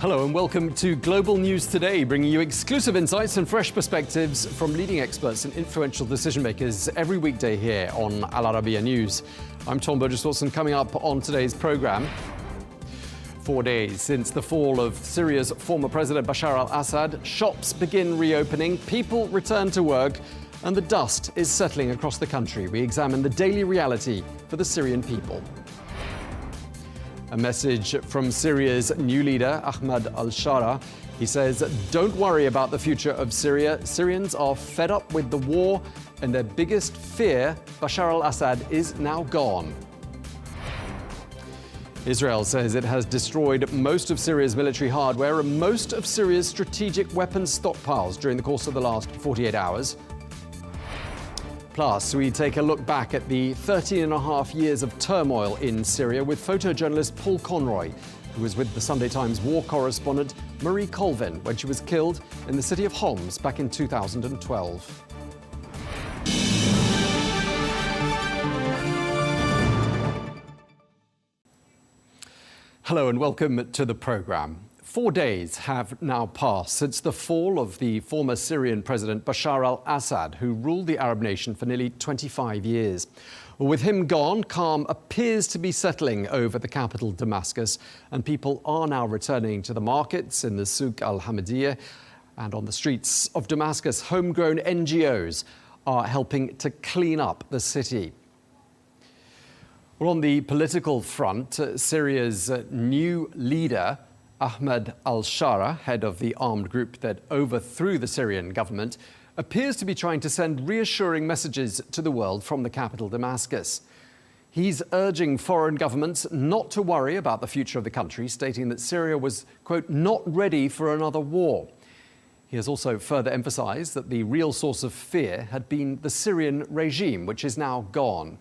Hello and welcome to Global News Today, bringing you exclusive insights and fresh perspectives from leading experts and influential decision makers every weekday here on Al Arabiya News. I'm Tom Burges Watson. Coming up on today's programme, 4 days since the fall of Syria's former President Bashar al-Assad, shops begin reopening, people return to work, and the dust is settling across the country. We examine the daily reality for the Syrian people. A message from Syria's new leader, Ahmed al-Shara. He says, don't worry about the future of Syria. Syrians are fed up with the war, and their biggest fear, Bashar al-Assad, is now gone. Israel says it has destroyed most of Syria's military hardware and most of Syria's strategic weapons stockpiles during the course of the last 48 hours. Plus, we take a look back at the 13 and a half years of turmoil in Syria with photojournalist Paul Conroy, who was with the Sunday Times war correspondent Marie Colvin when she was killed in the city of Homs back in 2012. Hello and welcome to the programme. 4 days have now passed since the fall of the former Syrian President Bashar al-Assad, who ruled the Arab nation for nearly 25 years. With him gone, calm appears to be settling over the capital, Damascus, and people are now returning to the markets in the Souk al-Hamidiyeh and on the streets of Damascus. Homegrown NGOs are helping to clean up the city. Well, on the political front, Syria's new leader, Ahmed al-Shara, head of the armed group that overthrew the Syrian government, appears to be trying to send reassuring messages to the world from the capital, Damascus. He's urging foreign governments not to worry about the future of the country, stating that Syria was, quote, not ready for another war. He has also further emphasized that the real source of fear had been the Syrian regime, which is now gone.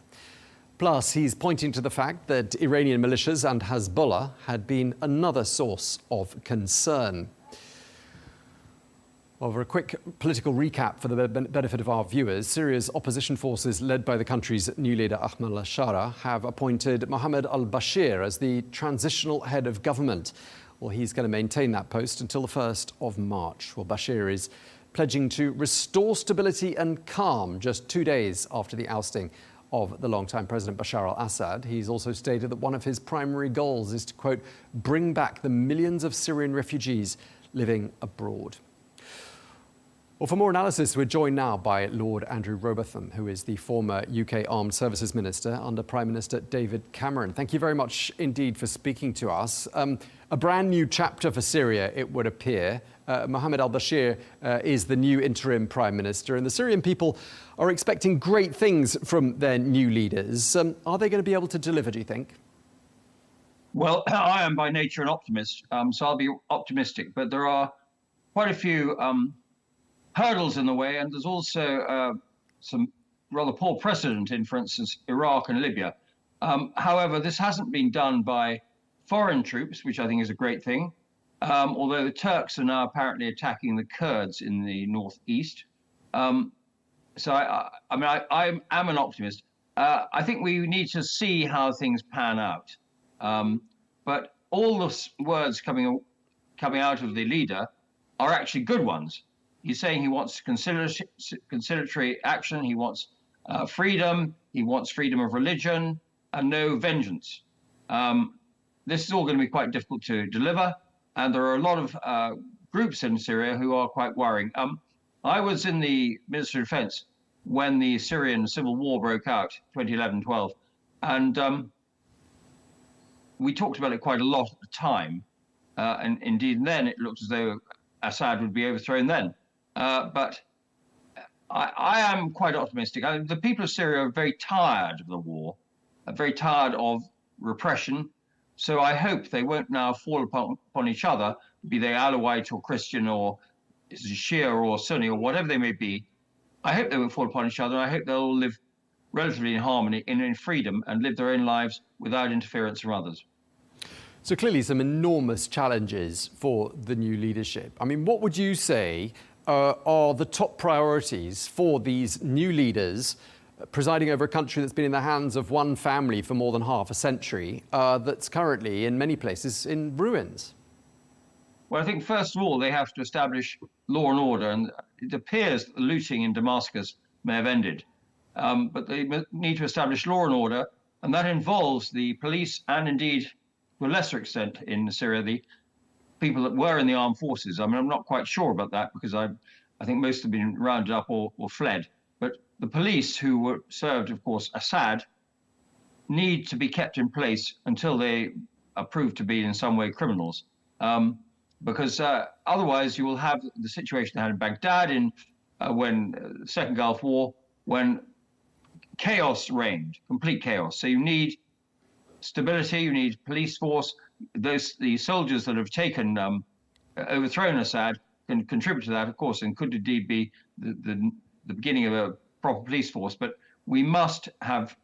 Plus, he's pointing to the fact that Iranian militias and Hezbollah had been another source of concern. Well, for a quick political recap for the benefit of our viewers, Syria's opposition forces, led by the country's new leader Ahmed al-Shara, have appointed Mohammed al-Bashir as the transitional head of government. Well, he's going to maintain that post until the 1st of March. Well, Bashir is pledging to restore stability and calm just 2 days after the ousting of the longtime President Bashar al-Assad. He's also stated that one of his primary goals is to, quote, bring back the millions of Syrian refugees living abroad. Well, for more analysis, we're joined now by Lord Andrew Robathan, who is the former UK Armed Services Minister under Prime Minister David Cameron. Thank you very much indeed for speaking to us. A brand new chapter for Syria, it would appear. Mohammed al-Bashir is the new interim Prime Minister, and the Syrian people are expecting great things from their new leaders. Are they going to be able to deliver, do you think? Well, I am by nature an optimist, so I'll be optimistic. But there are quite a few hurdles in the way, and there's also some rather poor precedent in, for instance, Iraq and Libya. However, this hasn't been done by foreign troops, which I think is a great thing, although the Turks are now apparently attacking the Kurds in the northeast. So I am an optimist. I think we need to see how things pan out. But all the words coming out of the leader are actually good ones. He's saying he wants conciliatory action. He wants freedom. He wants freedom of religion and no vengeance. This is all going to be quite difficult to deliver. And there are a lot of groups in Syria who are quite worrying. I was in the Ministry of Defense when the Syrian civil war broke out, 2011-12. And we talked about it quite a lot at the time. And indeed, then it looked as though Assad would be overthrown then. But I am quite optimistic. The people of Syria are very tired of the war, very tired of repression. So I hope they won't now fall upon each other, be they Alawite or Christian or Shia or Sunni or whatever they may be. I hope they won't fall upon each other. I hope they'll all live relatively in harmony, in freedom, and live their own lives without interference from others. So clearly some enormous challenges for the new leadership. I mean, what would you say are the top priorities for these new leaders presiding over a country that's been in the hands of one family for more than half a century, that's currently in many places in ruins? Well, I think first of all they have to establish law and order, and it appears that the looting in Damascus may have ended, but they need to establish law and order, and that involves the police and indeed, to a lesser extent in Syria, the people that were in the armed forces. I mean, I'm not quite sure about that because I think most have been rounded up or fled. But the police who were served, of course, Assad, need to be kept in place until they are proved to be in some way criminals. Because otherwise you will have the situation they had in Baghdad in when the Second Gulf War, when chaos reigned, complete chaos. So you need stability, you need police force. The soldiers that have taken overthrown Assad can contribute to that, of course, and could indeed be the beginning of a proper police force. But we must have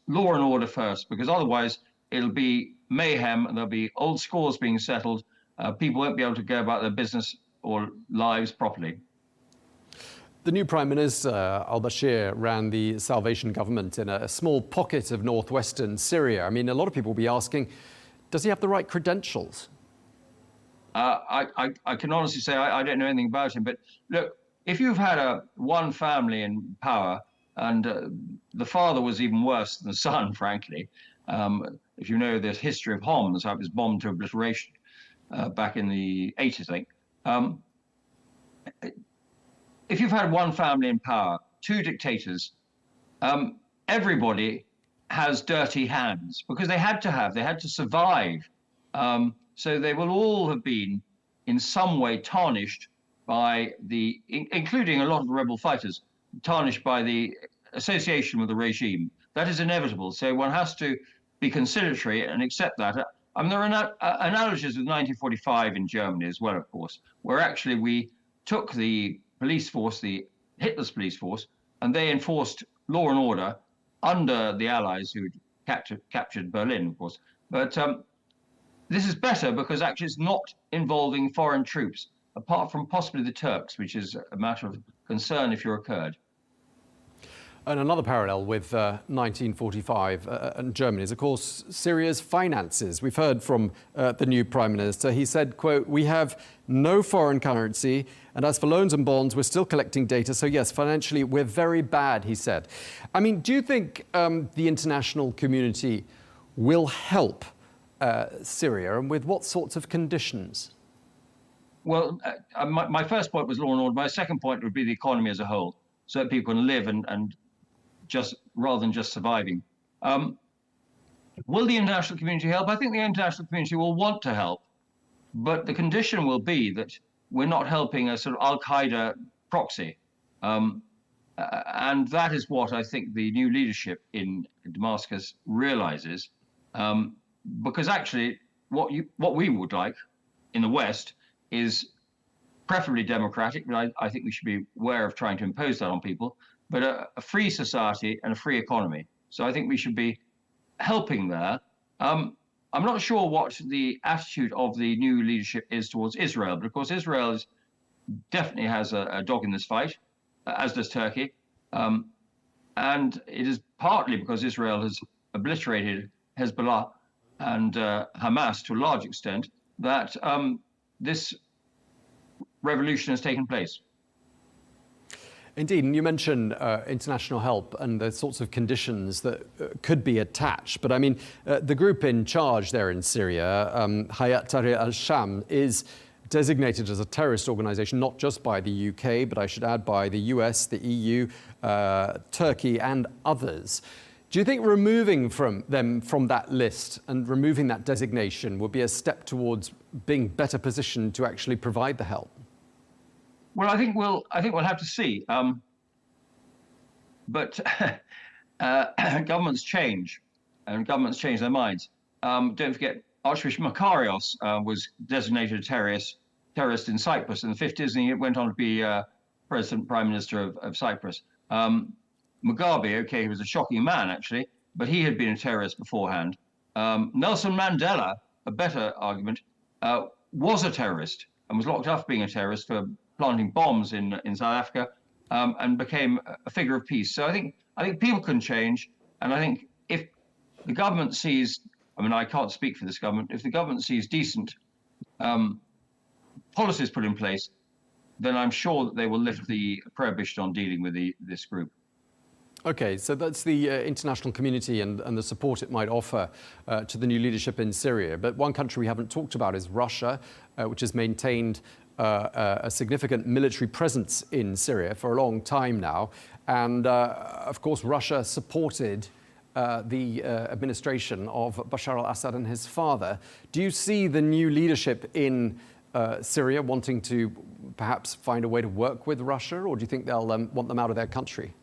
law and order first, because otherwise it'll be mayhem and there'll be old scores being settled. People won't be able to go about their business or lives properly. The new Prime Minister, al-Bashir, ran the Salvation Government in a small pocket of northwestern Syria. I mean, a lot of people will be asking, does he have the right credentials? I can honestly say I don't know anything about him. But look, if you've had one family in power, and the father was even worse than the son, frankly, if you know the history of Homs, how it was bombed to obliteration back in the 80s, I think. If you've had one family in power, two dictators, everybody has dirty hands because they had to survive. So they will all have been in some way tarnished by including a lot of the rebel fighters, tarnished by the association with the regime. That is inevitable. So one has to be conciliatory and accept that. I mean, there are analogies with 1945 in Germany as well, of course, where actually we took the police force, Hitler's police force, and they enforced law and order under the Allies who captured Berlin, of course. But this is better because actually it's not involving foreign troops, apart from possibly the Turks, which is a matter of concern if you're a Kurd. And another parallel with 1945 and Germany is, of course, Syria's finances. We've heard from the new Prime Minister. He said, quote, "We have no foreign currency, and as for loans and bonds, we're still collecting data. So yes, financially, we're very bad," he said. I mean, do you think the international community will help Syria, and with what sorts of conditions? Well, my first point was law and order. My second point would be the economy as a whole, so that people can live and just rather than just surviving. Will the international community help? I think the international community will want to help, but the condition will be that we're not helping a sort of Al-Qaeda proxy. And that is what I think the new leadership in Damascus realizes. Because actually, what we would like in the West is preferably democratic, but I think we should be aware of trying to impose that on people, but a free society and a free economy. So I think we should be helping there. I'm not sure what the attitude of the new leadership is towards Israel, but of course Israel definitely has a dog in this fight, as does Turkey. And it is partly because Israel has obliterated Hezbollah and Hamas to a large extent that this revolution has taken place. Indeed, and you mentioned international help and the sorts of conditions that could be attached. But I mean, the group in charge there in Syria, Hayat Tahrir al-Sham, is designated as a terrorist organization, not just by the UK, but I should add by the US, the EU, Turkey, and others. Do you think removing them from that list and removing that designation would be a step towards being better positioned to actually provide the help? Well, I think we'll have to see. But governments change, and governments change their minds. Don't forget, Archbishop Makarios was designated a terrorist in Cyprus in the 50s, and he went on to be Prime Minister of Cyprus. Mugabe, okay, he was a shocking man, actually, but he had been a terrorist beforehand. Nelson Mandela, a better argument, was a terrorist and was locked up for being a terrorist for planting bombs in South Africa, and became a figure of peace. So I think people can change, and I think if the government sees, I mean, I can't speak for this government, if the government sees decent policies put in place, then I'm sure that they will lift the prohibition on dealing with this group. Okay, so that's the international community and the support it might offer to the new leadership in Syria. But one country we haven't talked about is Russia, which has maintained a significant military presence in Syria for a long time now. And of course, Russia supported the administration of Bashar al-Assad and his father. Do you see the new leadership in Syria wanting to perhaps find a way to work with Russia, or do you think they'll want them out of their country?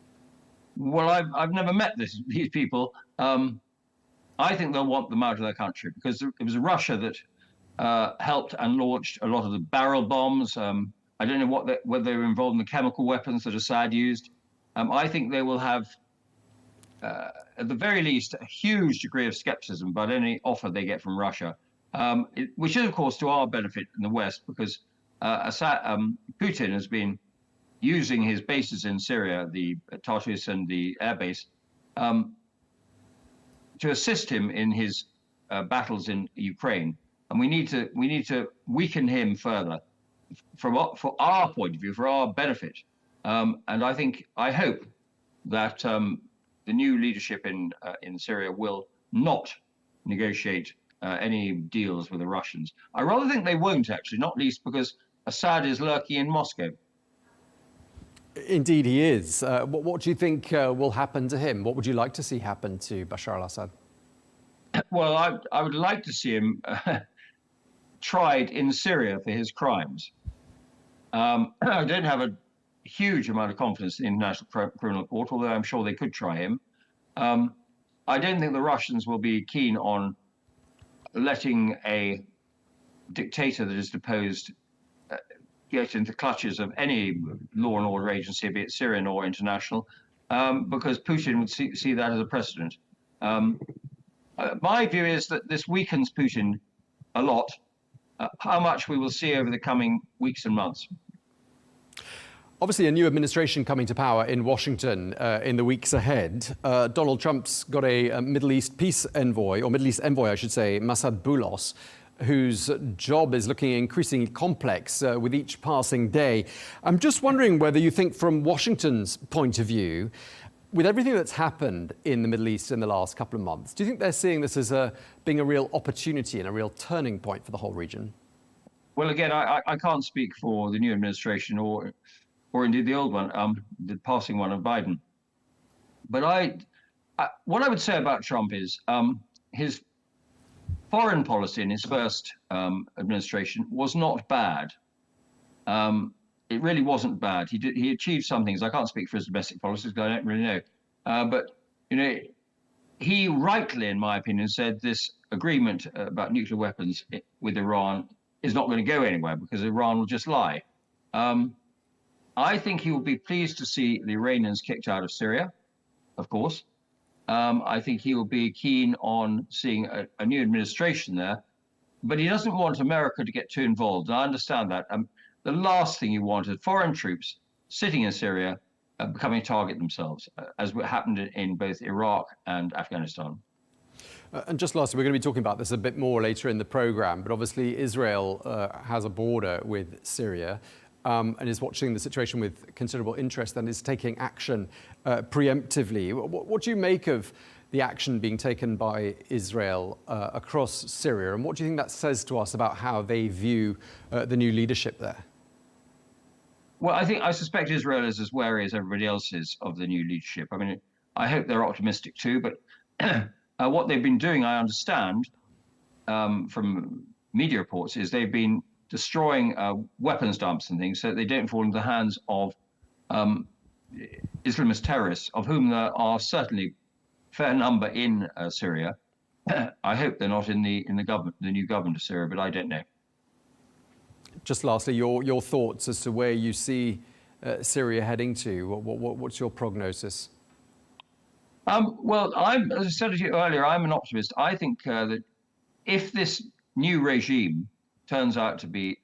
Well, I've never met these people. I think they'll want them out of their country because it was Russia that helped and launched a lot of the barrel bombs. I don't know whether they were involved in the chemical weapons that Assad used. I think they will have, at the very least, a huge degree of skepticism about any offer they get from Russia, which is, of course, to our benefit in the West, because Putin has been using his bases in Syria, the Tartus and the air base, to assist him in his battles in Ukraine. And we need to weaken him further for our point of view, for our benefit. And I hope that the new leadership in Syria will not negotiate any deals with the Russians. I rather think they won't, actually, not least because Assad is lurking in Moscow. Indeed, he is. What do you think will happen to him? What would you like to see happen to Bashar al-Assad? Well, I would like to see him tried in Syria for his crimes. I don't have a huge amount of confidence in the International Criminal Court, although I'm sure they could try him. I don't think the Russians will be keen on letting a dictator that is deposed get into clutches of any law and order agency, be it Syrian or international, because Putin would see that as a precedent. My view is that this weakens Putin a lot. How much we will see over the coming weeks and months. Obviously, a new administration coming to power in Washington in the weeks ahead. Donald Trump's got a Middle East peace envoy, or Middle East envoy, I should say, Massad Boulos, whose job is looking increasingly complex with each passing day. I'm just wondering whether you think from Washington's point of view, with everything that's happened in the Middle East in the last couple of months, do you think they're seeing this as being a real opportunity and a real turning point for the whole region? Well, again, I can't speak for the new administration or indeed the old one, the passing one of Biden. But what I would say about Trump is his foreign policy in his first administration was not bad. It really wasn't bad. He achieved some things. I can't speak for his domestic policies because I don't really know. But he rightly, in my opinion, said this agreement about nuclear weapons with Iran is not going to go anywhere because Iran will just lie. I think he will be pleased to see the Iranians kicked out of Syria, of course. I think he will be keen on seeing a new administration there, but he doesn't want America to get too involved. And I understand that. The last thing you want is foreign troops sitting in Syria becoming a target themselves, as happened in both Iraq and Afghanistan. And just lastly, we're going to be talking about this a bit more later in the program, but obviously Israel has a border with Syria and is watching the situation with considerable interest and is taking action preemptively. What do you make of the action being taken by Israel across Syria, and what do you think that says to us about how they view the new leadership there? Well, I suspect Israel is as wary as everybody else is of the new leadership. I mean, I hope they're optimistic too, but what they've been doing, I understand from media reports, is they've been destroying weapons dumps and things so that they don't fall into the hands of Islamist terrorists, of whom there are certainly a fair number in Syria. I hope they're not in the government, the new government of Syria, but I don't know. Just lastly, your thoughts as to where you see Syria heading to. What's your prognosis? Well, as I said to you earlier, I'm an optimist. I think that if this new regime turns out to be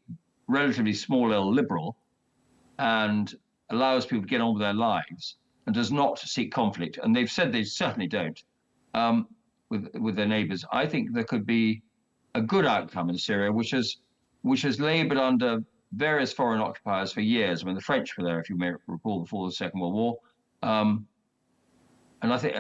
relatively small L liberal and allows people to get on with their lives and does not seek conflict, and they've said they certainly don't, with their neighbors, I think there could be a good outcome in Syria, which has labored under various foreign occupiers for years. I mean, the French were there, if you may recall, before the Second World War. And I think,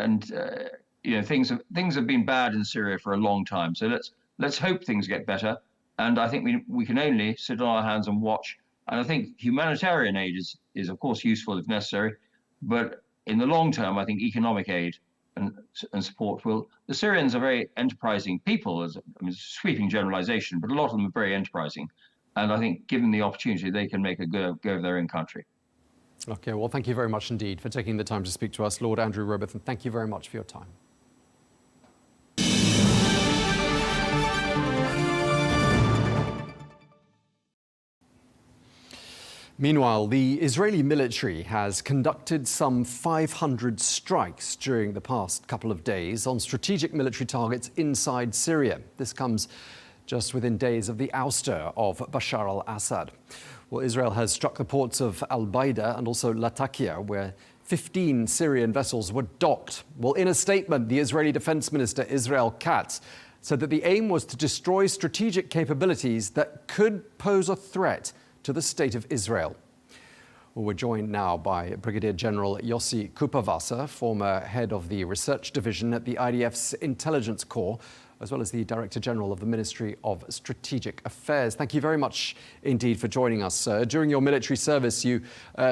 things have been bad in Syria for a long time. So let's hope things get better. And I think we can only sit on our hands and watch. And I think humanitarian aid is of course useful if necessary, but in the long term, I think economic aid and support will. The Syrians are very enterprising people. It's a sweeping generalization, but a lot of them are very enterprising. And I think given the opportunity, they can make a go of their own country. Okay, well, thank you very much indeed for taking the time to speak to us, Lord Andrew Robathan. Thank you very much for your time. Meanwhile, the Israeli military has conducted some 500 strikes during the past couple of days on strategic military targets inside Syria. This comes just within days of the ouster of Bashar al-Assad. Well, Israel has struck the ports of Al-Baida and also Latakia, where 15 Syrian vessels were docked. Well, in a statement, the Israeli Defense Minister Israel Katz said that the aim was to destroy strategic capabilities that could pose a threat to the state of Israel. Well, we're joined now by Brigadier General Yossi Kuperwasser, former head of the research division at the IDF's Intelligence Corps, as well as the Director General of the Ministry of Strategic Affairs. Thank you very much indeed for joining us, sir. During your military service, you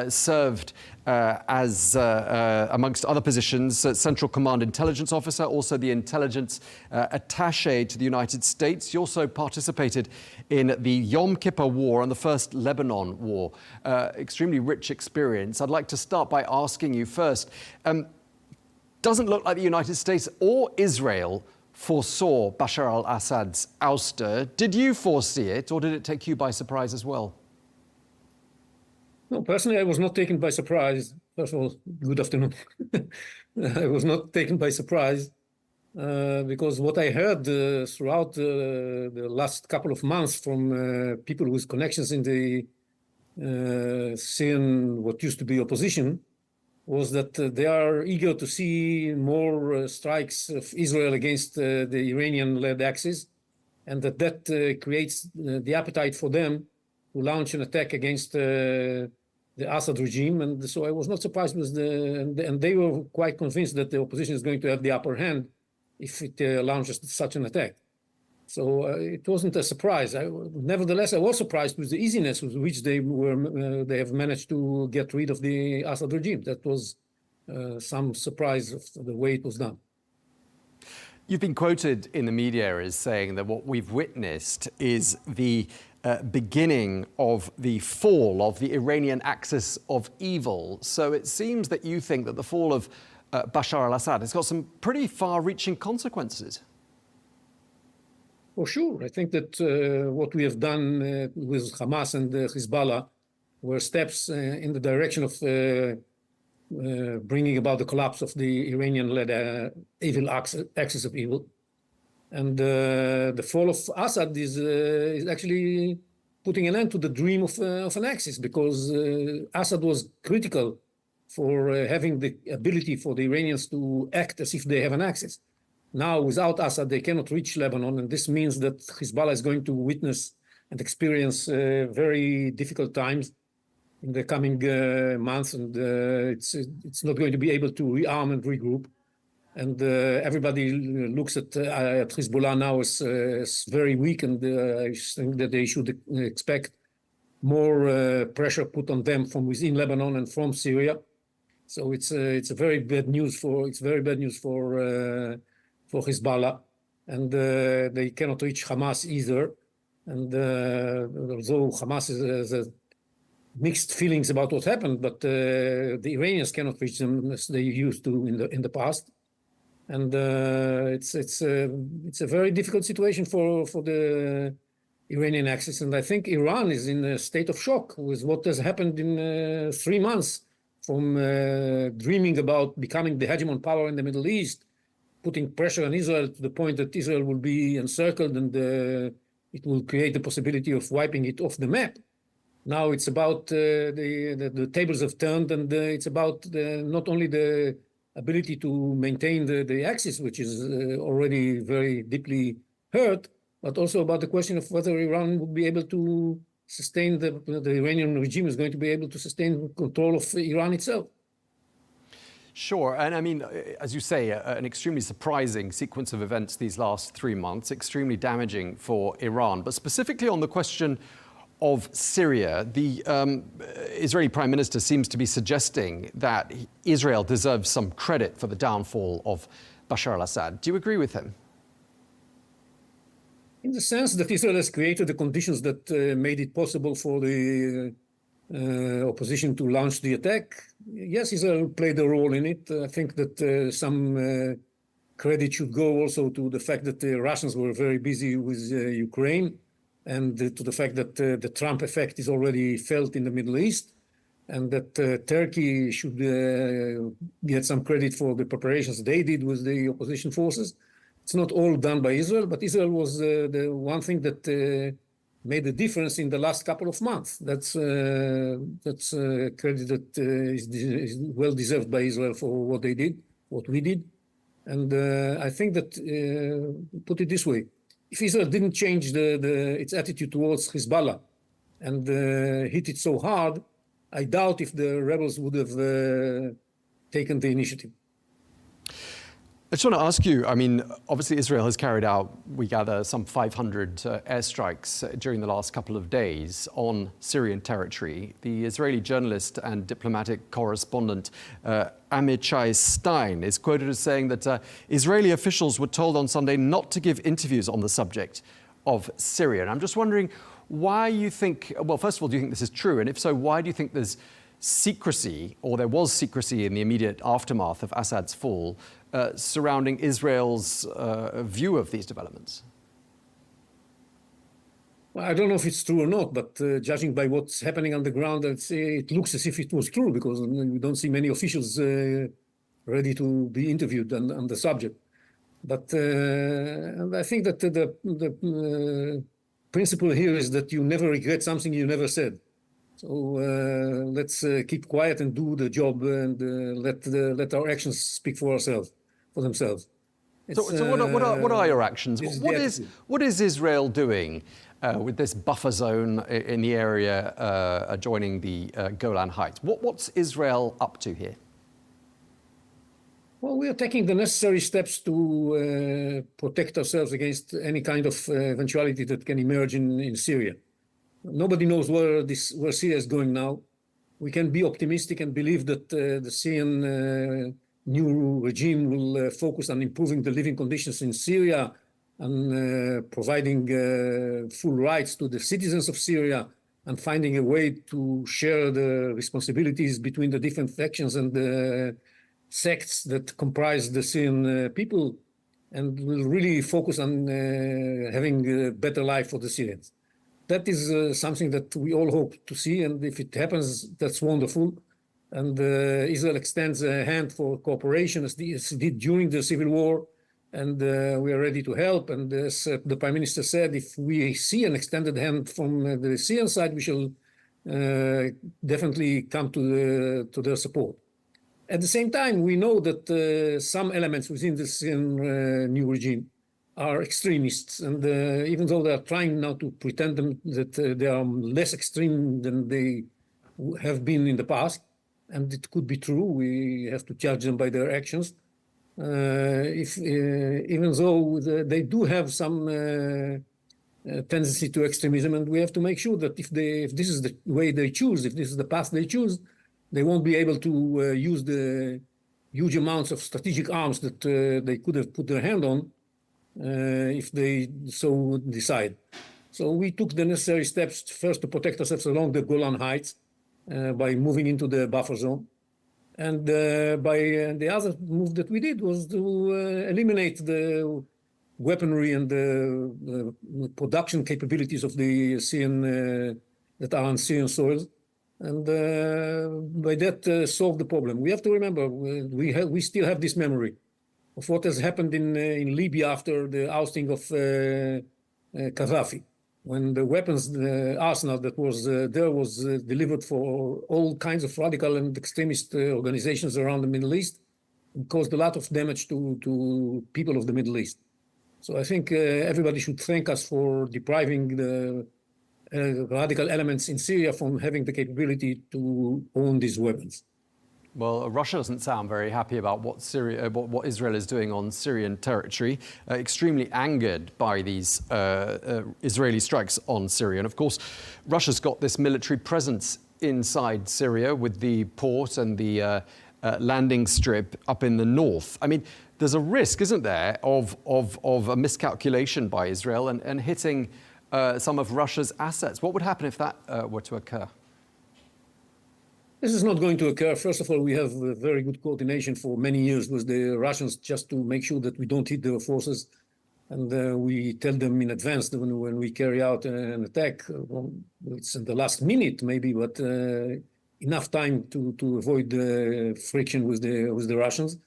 served as, amongst other positions, Central Command Intelligence Officer, also the Intelligence Attaché to the United States. You also participated in the Yom Kippur War and the First Lebanon War. Extremely rich experience. I'd like to start by asking you first, doesn't look like the United States or Israel foresaw Bashar al-Assad's ouster. Did you foresee it, or did it take you by surprise as well? No, personally, I was not taken by surprise. First of all, good afternoon. I was not taken by surprise because what I heard throughout the last couple of months from people with connections in the Syrian, what used to be opposition, was that they are eager to see more strikes of Israel against the Iranian-led Axis, and that creates the appetite for them to launch an attack against the Assad regime. And so I was not surprised with and they were quite convinced that the opposition is going to have the upper hand if it launches such an attack. So it wasn't a surprise. Nevertheless, I was surprised with the easiness with which they have managed to get rid of the Assad regime. That was some surprise of the way it was done. You've been quoted in the media as saying that what we've witnessed is the beginning of the fall of the Iranian axis of evil. So it seems that you think that the fall of Bashar al-Assad has got some pretty far-reaching consequences. For sure. I think that what we have done with Hamas and Hezbollah were steps in the direction of bringing about the collapse of the Iranian-led evil axis of evil. And the fall of Assad is actually putting an end to the dream of an axis, because Assad was critical for having the ability for the Iranians to act as if they have an axis. Now, without Assad, they cannot reach Lebanon, and this means that Hezbollah is going to witness and experience very difficult times in the coming months, and it's not going to be able to rearm and regroup. And everybody looks at Hezbollah now as very weak, and I think that they should expect more pressure put on them from within Lebanon and from Syria. So it's very bad news for Hezbollah, and they cannot reach Hamas either. And although Hamas has mixed feelings about what happened, but the Iranians cannot reach them as they used to in the past. And it's a very difficult situation for the Iranian axis. And I think Iran is in a state of shock with what has happened in 3 months, from dreaming about becoming the hegemon power in the Middle East, putting pressure on Israel to the point that Israel will be encircled and it will create the possibility of wiping it off the map. Now it's about the tables have turned, and it's about not only the ability to maintain the axis, which is already very deeply hurt, but also about the question of whether Iran would be able to sustain the Iranian regime is going to be able to sustain control of Iran itself. Sure. And I mean, as you say, an extremely surprising sequence of events these last 3 months, extremely damaging for Iran. But specifically on the question of Syria, the Israeli Prime Minister seems to be suggesting that Israel deserves some credit for the downfall of Bashar al-Assad. Do you agree with him? In the sense that Israel has created the conditions that made it possible for the opposition to launch the attack, yes, Israel played a role in it. I think that some credit should go also to the fact that the Russians were very busy with Ukraine, and to the fact that the Trump effect is already felt in the Middle East, and that Turkey should get some credit for the preparations they did with the opposition forces. It's not all done by Israel, but Israel was the one thing that made a difference in the last couple of months. That's credit that is well deserved by Israel for what they did, what we did. And I think that, put it this way, if Israel didn't change its attitude towards Hezbollah and hit it so hard, I doubt if the rebels would have taken the initiative. I just want to ask you, I mean, obviously Israel has carried out, we gather, some 500 airstrikes during the last couple of days on Syrian territory. The Israeli journalist and diplomatic correspondent Amichai Stein is quoted as saying that Israeli officials were told on Sunday not to give interviews on the subject of Syria. And I'm just wondering why you think, well, first of all, do you think this is true? And if so, why do you think there's secrecy, or there was secrecy in the immediate aftermath of Assad's fall, surrounding Israel's view of these developments? Well, I don't know if it's true or not, but judging by what's happening on the ground, it looks as if it was true, because we don't see many officials ready to be interviewed on the subject. But I think that the principle here is that you never regret something you never said. So let's keep quiet and do the job, and let our actions speak for themselves. So what are your actions? What is Israel doing with this buffer zone in the area adjoining the Golan Heights? What's Israel up to here? Well, we are taking the necessary steps to protect ourselves against any kind of eventuality that can emerge in Syria. Nobody knows where Syria is going now. We can be optimistic and believe that the Syrian new regime will focus on improving the living conditions in Syria and providing full rights to the citizens of Syria, and finding a way to share the responsibilities between the different factions and the sects that comprise the Syrian people, and will really focus on having a better life for the Syrians. That is something that we all hope to see, and if it happens, that's wonderful. And Israel extends a hand for cooperation, as it did during the civil war, and we are ready to help. And as the Prime Minister said, if we see an extended hand from the Syrian side, we shall definitely come to their support. At the same time, we know that some elements within the Syrian new regime are extremists, and even though they are trying now to pretend that they are less extreme than they have been in the past, and it could be true, we have to judge them by their actions. Even though they do have some tendency to extremism, and we have to make sure that if this is the way they choose, if this is the path they choose, they won't be able to use the huge amounts of strategic arms that they could have put their hand on if they so decide. So we took the necessary steps first to protect ourselves along the Golan Heights by moving into the buffer zone. And the other move that we did was to eliminate the weaponry and the production capabilities of the Syrian that are on Syrian soils. And by that solve the problem. We have to remember, we still have this memory of what has happened in Libya after the ousting of Gaddafi, when the weapons arsenal that was there was delivered for all kinds of radical and extremist organizations around the Middle East, and caused a lot of damage to people of the Middle East. So I think everybody should thank us for depriving the radical elements in Syria from having the capability to own these weapons. Well, Russia doesn't sound very happy about what Israel is doing on Syrian territory, extremely angered by these Israeli strikes on Syria. And of course, Russia's got this military presence inside Syria with the port and the landing strip up in the north. I mean, there's a risk, isn't there, of a miscalculation by Israel and hitting some of Russia's assets. What would happen if that were to occur? This is not going to occur. First of all, we have very good coordination for many years with the Russians just to make sure that we don't hit their forces. And we tell them in advance that when we carry out an attack, well, it's in the last minute maybe, but enough time to avoid friction with the Russians.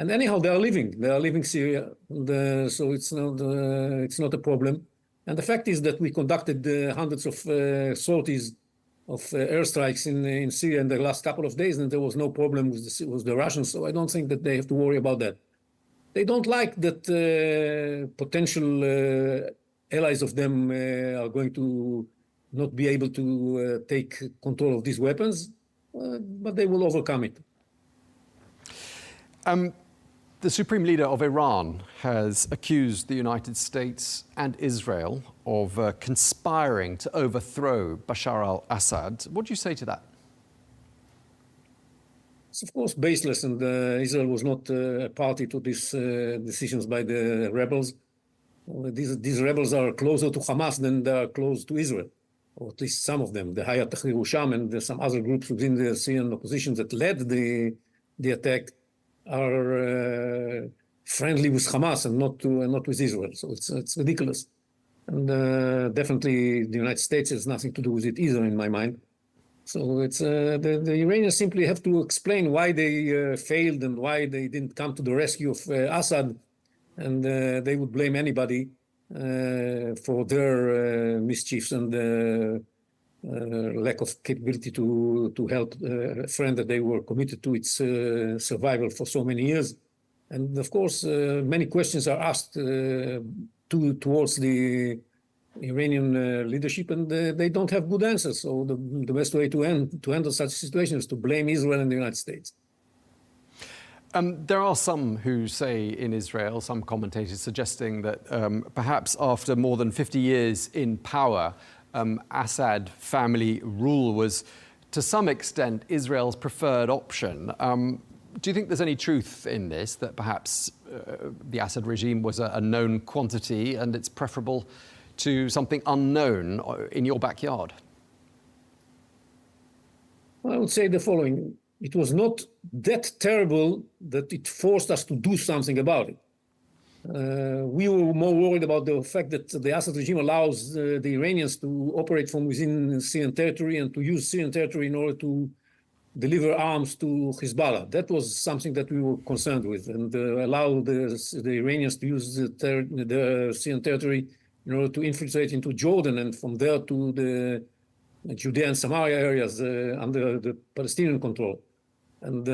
And anyhow, they are leaving Syria, and, so it's not a problem. And the fact is that we conducted hundreds of sorties of airstrikes in Syria in the last couple of days, and there was no problem with the Russians. So I don't think that they have to worry about that. They don't like that potential allies of them are going to not be able to take control of these weapons, but they will overcome it. The Supreme Leader of Iran has accused the United States and Israel of conspiring to overthrow Bashar al-Assad. What do you say to that? It's of course baseless, and Israel was not a party to these decisions by the rebels. These rebels are closer to Hamas than they are close to Israel, or at least some of them. The Hayat Tahrir Sham and some other groups within the Syrian opposition that led the attack are friendly with Hamas and not with Israel. So it's ridiculous. And definitely the United States has nothing to do with it either, in my mind. So it's the Iranians simply have to explain why they failed and why they didn't come to the rescue of Assad, and they would blame anybody for their mischiefs and lack of capability to help a friend that they were committed to its survival for so many years. And of course, many questions are asked towards the Iranian leadership, and they don't have good answers. So the best way to handle such a situation is to blame Israel and the United States. There are some who say in Israel, some commentators suggesting that perhaps after more than 50 years in power, Assad family rule was, to some extent, Israel's preferred option. Do you think there's any truth in this, that perhaps the Assad regime was a known quantity and it's preferable to something unknown in your backyard? Well, I would say the following. It was not that terrible that it forced us to do something about it. We were more worried about the fact that the Assad regime allows the Iranians to operate from within Syrian territory and to use Syrian territory in order to deliver arms to Hezbollah. That was something that we were concerned with, and allow the Iranians to use the Syrian territory in order to infiltrate into Jordan and from there to the Judea and Samaria areas under the Palestinian control, and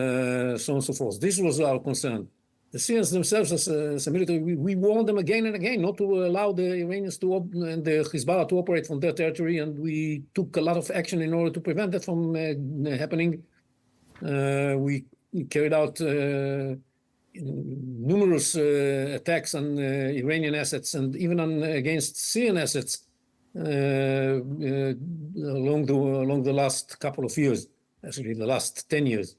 so on and so forth. This was our concern. The Syrians themselves, as a military, we warned them again and again not to allow the Iranians and the Hezbollah to operate from their territory, and we took a lot of action in order to prevent that from happening. We carried out numerous attacks on Iranian assets and even against Syrian assets along the last couple of years, actually the last 10 years.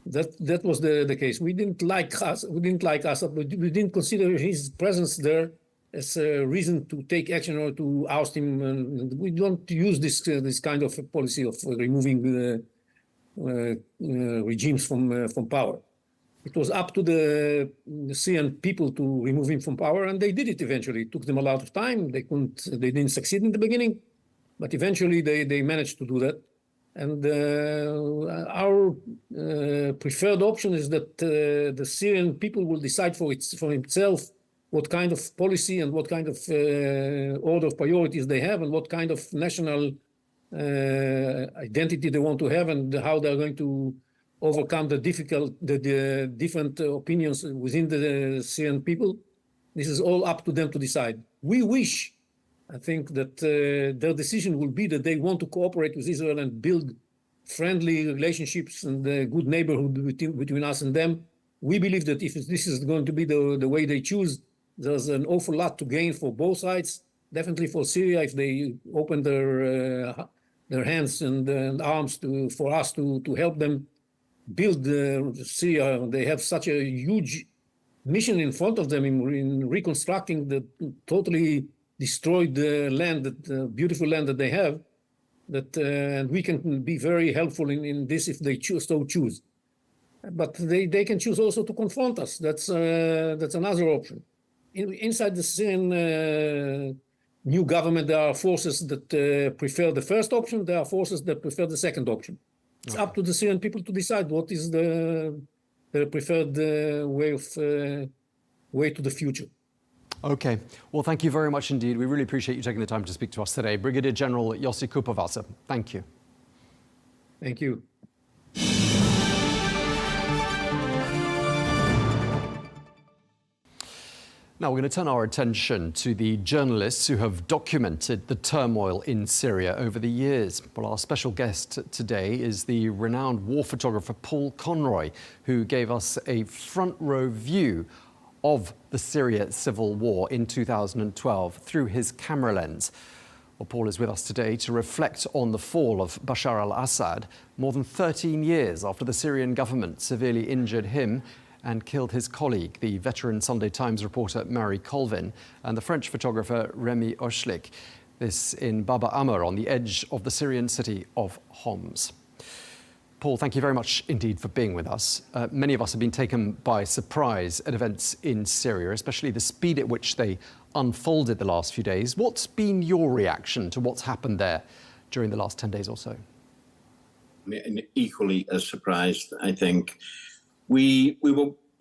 That was the case. We didn't like Assad, but we didn't consider his presence there as a reason to take action or to oust him. And we don't use this kind of policy of removing regimes from power. It was up to the Syrian people to remove him from power, and they did it eventually. It took them a lot of time. They didn't succeed in the beginning, but eventually they managed to do that. And our preferred option is that the Syrian people will decide for himself what kind of policy and what kind of order of priorities they have and what kind of national identity they want to have and how they're going to overcome the different opinions within the Syrian people. This is all up to them to decide. We wish I think that their decision will be that they want to cooperate with Israel and build friendly relationships and good neighborhood between us and them. We believe that if this is going to be the way they choose, there's an awful lot to gain for both sides. Definitely for Syria, if they open their hands and arms for us to help them build Syria. They have such a huge mission in front of them in reconstructing the totally destroyed land, that beautiful land that they have. That and we can be very helpful in this if they choose. But they can choose also to confront us. That's another option. Inside the Syrian new government, there are forces that prefer the first option. There are forces that prefer the second option. It's up to the Syrian people to decide what is the preferred way to the future. Okay. Well, thank you very much indeed. We really appreciate you taking the time to speak to us today. Brigadier General Yossi Kuperwasser, thank you. Thank you. Now we're going to turn our attention to the journalists who have documented the turmoil in Syria over the years. Well, our special guest today is the renowned war photographer Paul Conroy, who gave us a front row view of the Syria civil war in 2012 through his camera lens. Well, Paul is with us today to reflect on the fall of Bashar al-Assad more than 13 years after the Syrian government severely injured him and killed his colleague, the veteran Sunday Times reporter Mary Colvin, and the French photographer Remy Ochlik. This in Baba Amr, on the edge of the Syrian city of Homs. Paul, thank you very much indeed for being with us. Many of us have been taken by surprise at events in Syria, especially the speed at which they unfolded the last few days. What's been your reaction to what's happened there during the last 10 days or so? Equally as surprised, I think.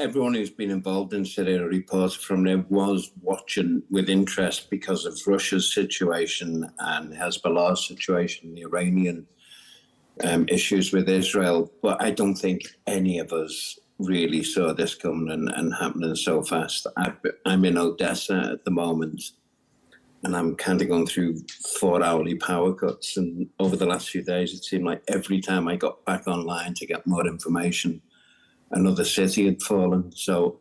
Everyone who's been involved in Syria, reports from there, was watching with interest because of Russia's situation and Hezbollah's situation, the Iranian issues with Israel. But I don't think any of us really saw this coming and happening so fast. I'm in Odessa at the moment, and I'm kind of going through 4-hourly power cuts. And over the last few days, it seemed like every time I got back online to get more information, another city had fallen. So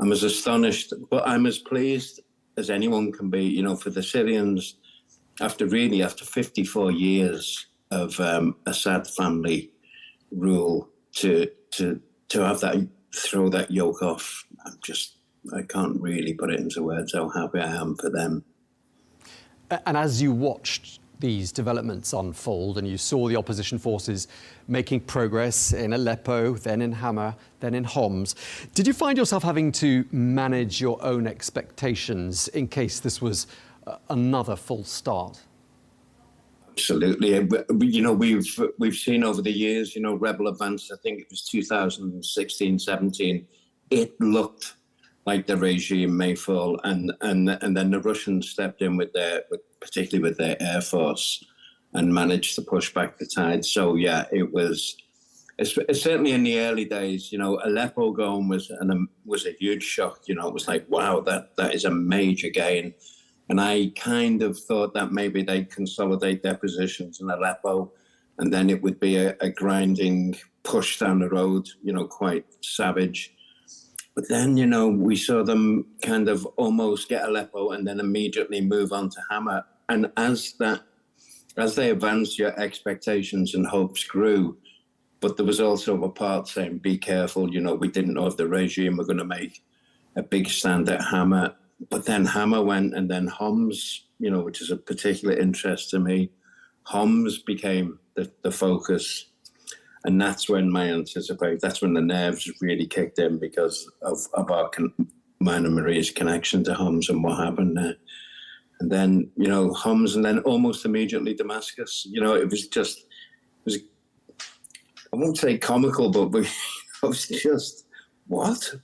I'm as astonished, but I'm as pleased as anyone can be, you know, for the Syrians, after 54 years of Assad family rule, to have that, throw that yoke off. I can't really put it into words how happy I am for them. And as you watched these developments unfold and you saw the opposition forces making progress in Aleppo, then in Hama, then in Homs, did you find yourself having to manage your own expectations in case this was another false start? Absolutely. You know, we've seen over the years, you know, rebel events. I think it was 2016, 17. It looked like the regime may fall, and then the Russians stepped in particularly with their air force, and managed to push back the tide. So yeah, it's certainly in the early days. You know, Aleppo going was a huge shock. You know, it was like, wow, that is a major gain. And I kind of thought that maybe they'd consolidate their positions in Aleppo, and then it would be a grinding push down the road, you know, quite savage. But then, you know, we saw them kind of almost get Aleppo and then immediately move on to Hama. And as they advanced, your expectations and hopes grew. But there was also a part saying, be careful, you know, we didn't know if the regime were going to make a big stand at Hama. But then Hama went, and then Homs, you know, which is of particular interest to me. Homs became the focus. And that's when that's when the nerves really kicked in because of mine and Maria's connection to Homs and what happened there. And then, you know, Homs, and then almost immediately Damascus. You know, it was I won't say comical, but I was just, what?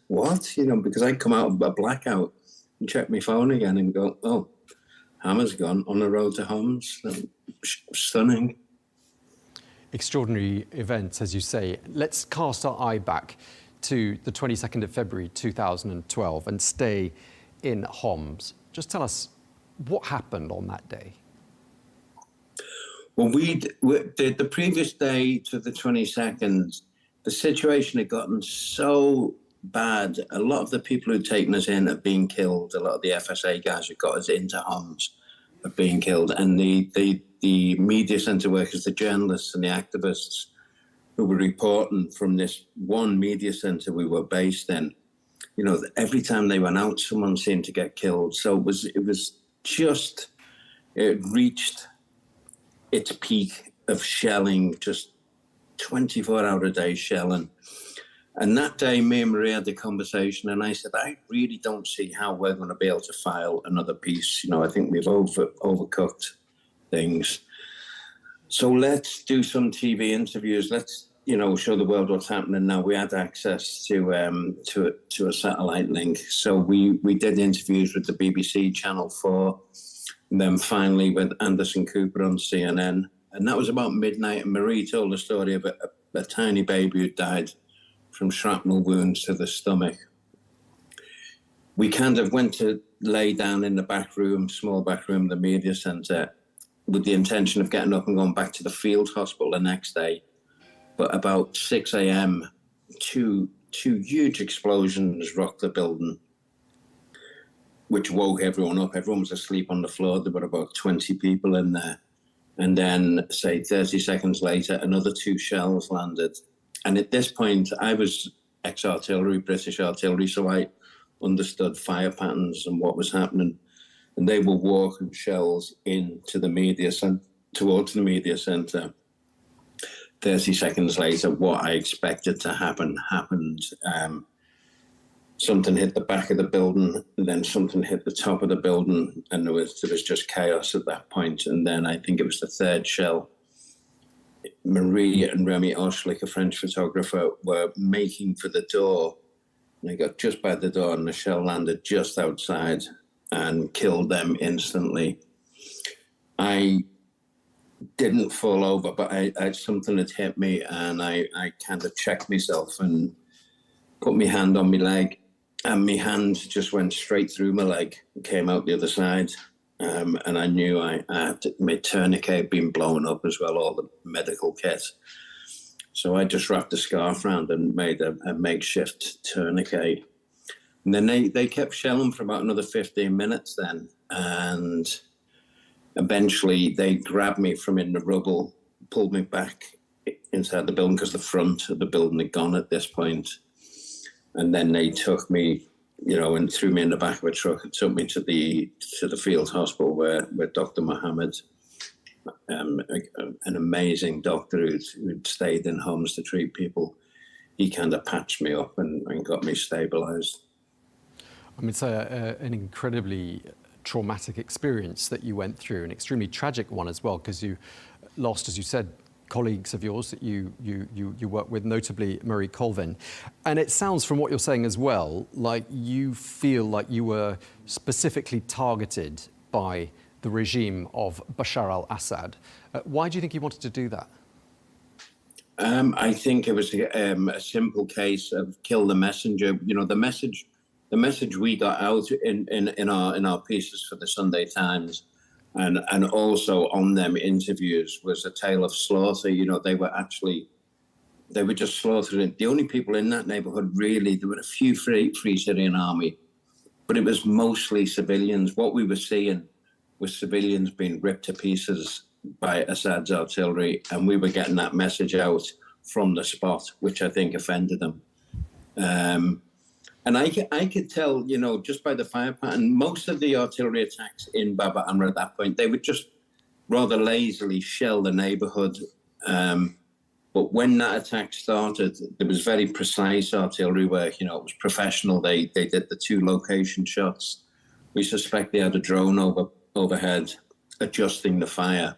You know, because I'd come out of a blackout and check my phone again and go, oh, Hama's gone, on the road to Homs. Stunning. Extraordinary events, as you say. Let's cast our eye back to the 22nd of February 2012 and stay in Homs. Just tell us What happened on that day? Well, the previous day to the 22nd, the situation had gotten so bad. A lot of the people who'd taken us in had been killed. A lot of the FSA guys who got us into Homs had been killed. And the media centre workers, the journalists and the activists who were reporting from this one media centre we were based in, you know, every time they went out, someone seemed to get killed. So it reached its peak of shelling, just 24-hour-a-day shelling. And that day, me and Marie had the conversation, and I said, I really don't see how we're going to be able to file another piece. You know, I think we've overcooked things. So let's do some TV interviews. Let's, you know, show the world what's happening now. We had access to a satellite link. So we did interviews with the BBC, Channel 4, and then finally with Anderson Cooper on CNN. And that was about midnight. And Marie told the story of a tiny baby who died from shrapnel wounds to the stomach. We kind of went to lay down in the back room, small back room, the media centre, with the intention of getting up and going back to the field hospital the next day. But about 6 a.m., two huge explosions rocked the building, which woke everyone up. Everyone was asleep on the floor. There were about 20 people in there. And then, say, 30 seconds later, another 2 shells landed. And at this point, I was ex-artillery, British artillery, so I understood fire patterns and what was happening. And they were walking shells into the media centre, towards the media centre. 30 seconds later, what I expected to happen happened. Something hit the back of the building, and then something hit the top of the building, and there was just chaos at that point. And then I think it was the 3rd shell. Marie and Remy Oshlik, a French photographer, were making for the door. They got just by the door, and the shell landed just outside and killed them instantly. I didn't fall over, but something had hit me, and I kind of checked myself and put my hand on my leg, and my hand just went straight through my leg and came out the other side. And I knew my tourniquet had been blown up as well, all the medical kit. So I just wrapped a scarf around and made a makeshift tourniquet. And then they kept shelling for about another 15 minutes then. And eventually they grabbed me from in the rubble, pulled me back inside the building because the front of the building had gone at this point. And then they took me, you know, and threw me in the back of a truck and took me to the field hospital where Dr. Mohammed, an amazing doctor who'd stayed in homes to treat people, he kind of patched me up and got me stabilised. I mean, it's an incredibly traumatic experience that you went through, an extremely tragic one as well, because you lost, as you said, colleagues of yours that you work with, notably Marie Colvin. And it sounds from what you're saying as well, like you feel like you were specifically targeted by the regime of Bashar al-Assad. Why do you think he wanted to do that? I think it was a simple case of kill the messenger. You know, the message we got out in our pieces for the Sunday Times and also on them interviews was a tale of slaughter. You know, they were just slaughtering. The only people in that neighborhood, really, there were a few Free Syrian Army, but it was mostly civilians. What we were seeing was civilians being ripped to pieces by Assad's artillery, and we were getting that message out from the spot, which I think offended them. And I could tell, you know, just by the fire pattern, most of the artillery attacks in Bab al-Amr at that point, they would just rather lazily shell the neighborhood. But when that attack started, there was very precise artillery work. You know, it was professional. They did the 2 location shots. We suspect they had a drone overhead adjusting the fire.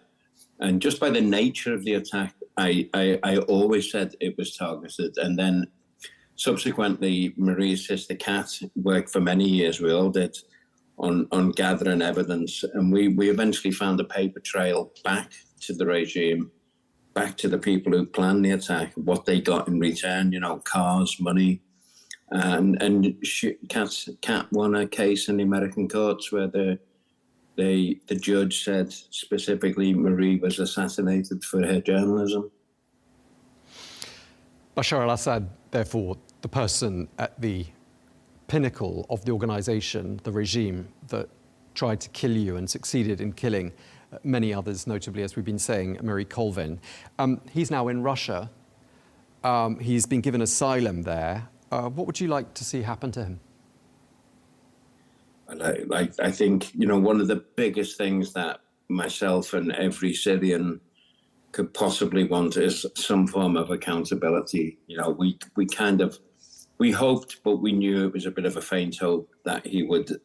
And just by the nature of the attack, I always said it was targeted. And then subsequently, Marie's sister Kat worked for many years, we all did, on gathering evidence. And we eventually found a paper trail back to the regime, back to the people who planned the attack, what they got in return, you know, cars, money. And Kat won a case in the American courts where The judge said specifically Marie was assassinated for her journalism. Bashar al-Assad, therefore, the person at the pinnacle of the organization, the regime that tried to kill you and succeeded in killing many others, notably, as we've been saying, Marie Colvin. He's now in Russia. He's been given asylum there. What would you like to see happen to him? I think, one of the biggest things that myself and every Syrian could possibly want is some form of accountability. We hoped, but we knew it was a bit of a faint hope that he would,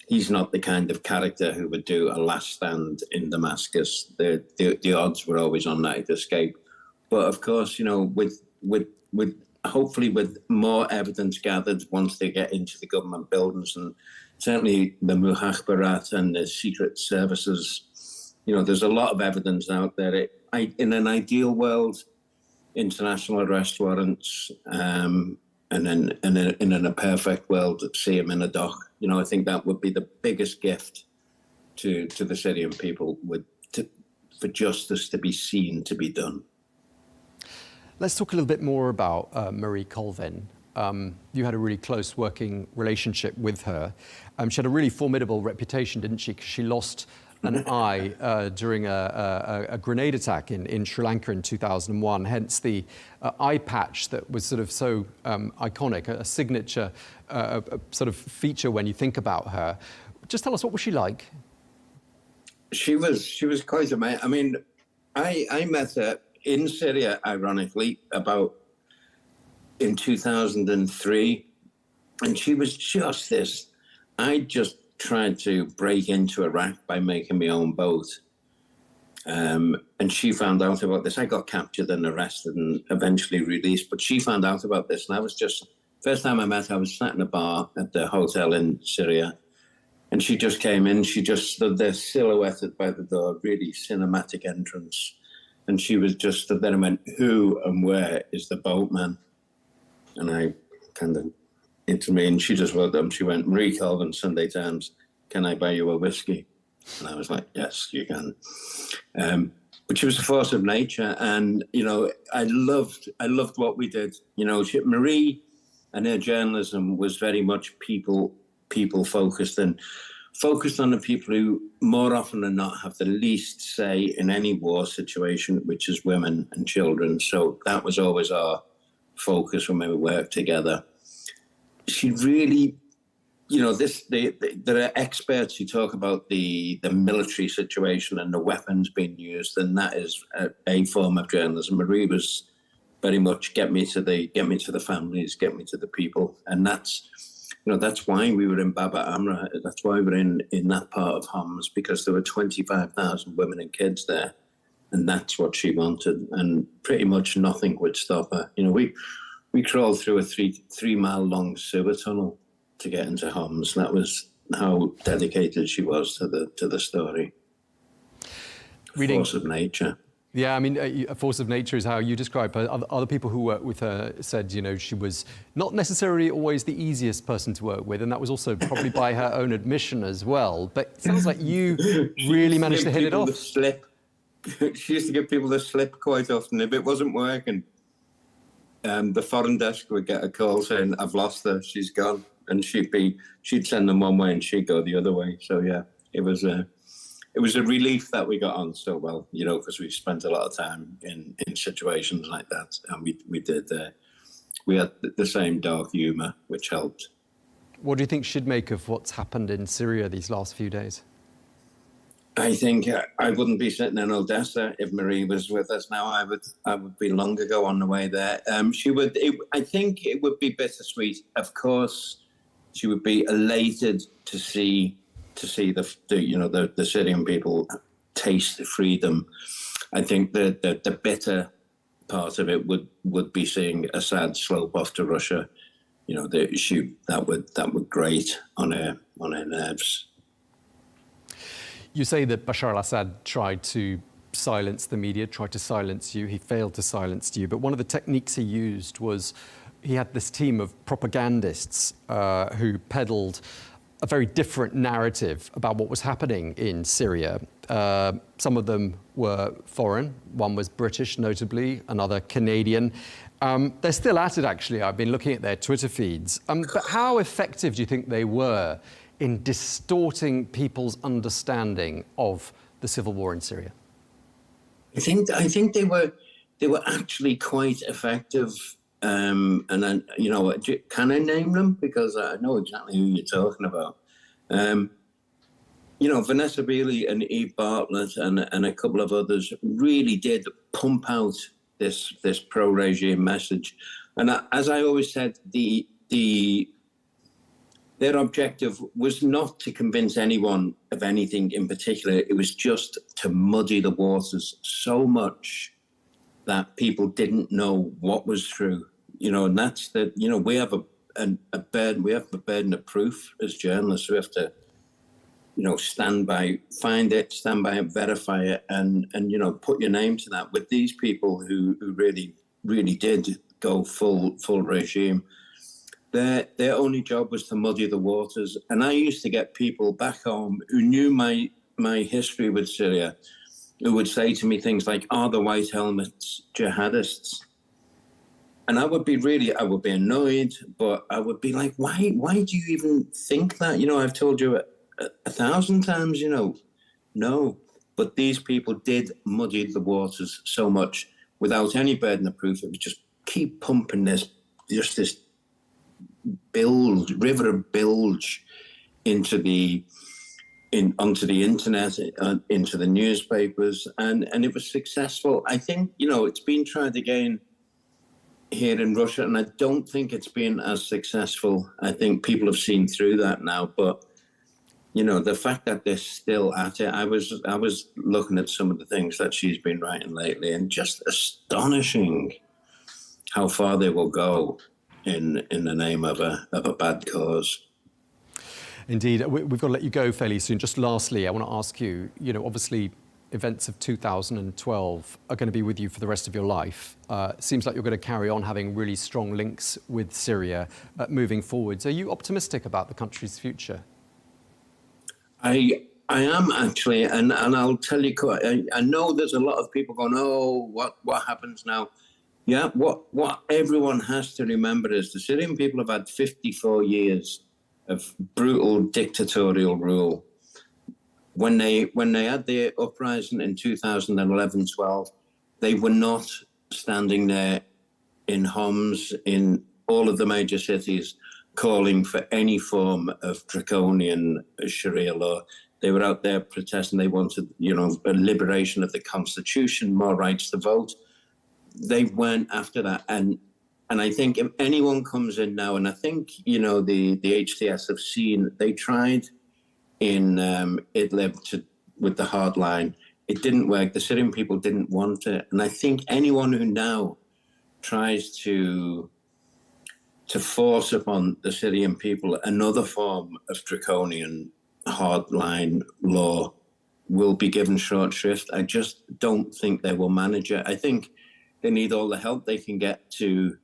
he's not the kind of character who would do a last stand in Damascus. The odds were always on that he'd escape. But of course, with hopefully with more evidence gathered once they get into the government buildings, and certainly the Muhakhbarat and the secret services, there's a lot of evidence out there. In an ideal world, international arrest warrants, and then in a perfect world, see him in a dock. I think that would be the biggest gift to the Syrian people, for justice to be seen to be done. Let's talk a little bit more about Marie Colvin. You had a really close working relationship with her. She had a really formidable reputation, didn't she? 'Cause she lost an eye during a grenade attack in Sri Lanka in 2001, hence the eye patch that was sort of so iconic, a signature sort of feature when you think about her. Just tell us, what was she like? She was quite amazing. I mean, I met her in Syria, ironically, about in 2003, and she was just this. I just tried to break into Iraq by making my own boat, and she found out about this. I got captured and arrested and eventually released, but she found out about this, and I was just, first time I met her, I was sat in a bar at the hotel in Syria, and she just came in. She just stood there silhouetted by the door, really cinematic entrance. And she was just stood there and went, "Who and where is the boatman?" And I kind of, into me, and she just wrote them. She went, "Marie Colvin, Sunday Times, can I buy you a whiskey?" And I was like, "Yes, you can." But she was a force of nature, and I loved what we did. Marie and her journalism was very much people focused, and focused on the people who more often than not have the least say in any war situation, which is women and children. So that was always our focus when we worked together. She really, there are experts who talk about the military situation and the weapons being used, and that is a form of journalism. Marie was very much get me to the families, get me to the people, and that's why we were in Baba Amra. That's why we were in that part of Homs, because there were 25,000 women and kids there, and that's what she wanted. And pretty much nothing would stop her. We crawled through a 3 mile long sewer tunnel to get into Homs. That was how dedicated she was to the story. Force of nature. Yeah, I mean, a force of nature is how you describe her. Other people who worked with her said, she was not necessarily always the easiest person to work with, and that was also probably by her own admission as well. But it sounds like you really managed to hit it off. She used to give people the slip quite often. If it wasn't working, the foreign desk would get a call saying, "I've lost her, she's gone," and she'd send them one way and she'd go the other way. So yeah, it was a relief that we got on so well, because we spent a lot of time in situations like that, and we had the same dark humour, which helped. What do you think should make of what's happened in Syria these last few days? I think I wouldn't be sitting in Odessa if Marie was with us now. I would be long ago on the way there. I think it would be bittersweet. Of course, she would be elated to see the Syrian people taste freedom. I think the bitter part of it would be seeing Assad slope off to Russia. That would grate on her nerves. You say that Bashar al-Assad tried to silence the media, tried to silence you. He failed to silence you. But one of the techniques he used was he had this team of propagandists who peddled a very different narrative about what was happening in Syria. Some of them were foreign. One was British, notably, another Canadian. They're still at it, actually. I've been looking at their Twitter feeds. But how effective do you think they were in distorting people's understanding of the civil war in Syria? I think they were actually quite effective. And then, you know, can I name them? Because I know exactly who you're talking about. You know, Vanessa Beeley and Eve Bartlett and a couple of others really did pump out this pro-regime message. And as I always said, their objective was not to convince anyone of anything in particular. It was just to muddy the waters so much that people didn't know what was true. You know, and that's the, you know, we have a burden of proof as journalists. We have to, you know, stand by it, verify it, and you know, put your name to that. With these people who really did go full regime, their only job was to muddy the waters. And I used to get people back home who knew my history with Syria, who would say to me things like, "Are the white helmets jihadists?" And I would be annoyed, but I would be like, why do you even think that? You know, I've told you 1,000 times, you know, no. But these people did muddy the waters so much without any burden of proof. It was just keep pumping this river of bilge onto the internet, into the newspapers, and it was successful. I think, you know, it's been tried again here in Russia, and I don't think it's been as successful. I think people have seen through that now, but you know, the fact that they're still at it, I was looking at some of the things that she's been writing lately, and just astonishing how far they will go in the name of a bad cause. Indeed. We've got to let you go fairly soon. Just lastly, I want to ask you, you know, obviously events of 2012 are going to be with you for the rest of your life. Seems like you're going to carry on having really strong links with Syria moving forwards. Are you optimistic about the country's future? I am actually, and I'll tell you, I know there's a lot of people going, oh, what happens now? Yeah, what everyone has to remember is the Syrian people have had 54 years of brutal dictatorial rule. When they had the uprising in 2011-12, they were not standing there in Homs, in all of the major cities, calling for any form of draconian Sharia law. They were out there protesting. They wanted, you know, a liberation of the constitution, more rights to vote. They weren't after that. And I think if anyone comes in now, and I think, you know, the HTS have seen, they tried in Idlib with the hard line. It didn't work. The Syrian people didn't want it. And I think anyone who now tries to force upon the Syrian people another form of draconian hardline law will be given short shrift. I just don't think they will manage it. I think they need all the help they can get to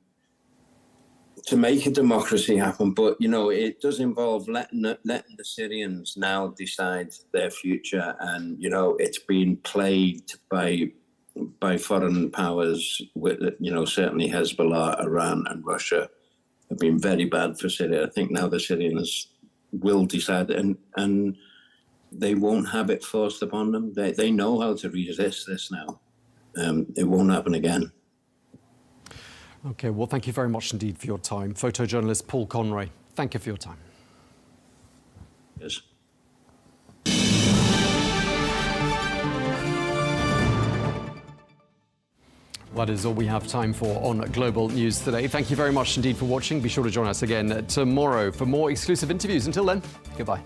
make a democracy happen. But, you know, it does involve letting the Syrians now decide their future. And, you know, it's been plagued by foreign powers, with, you know, certainly Hezbollah, Iran and Russia have been very bad for Syria. I think now the Syrians will decide, and they won't have it forced upon them. They know how to resist this now. It won't happen again. Okay, well, thank you very much indeed for your time. Photojournalist Paul Conroy, thank you for your time. Yes. That is all we have time for on Global News today. Thank you very much indeed for watching. Be sure to join us again tomorrow for more exclusive interviews. Until then, goodbye.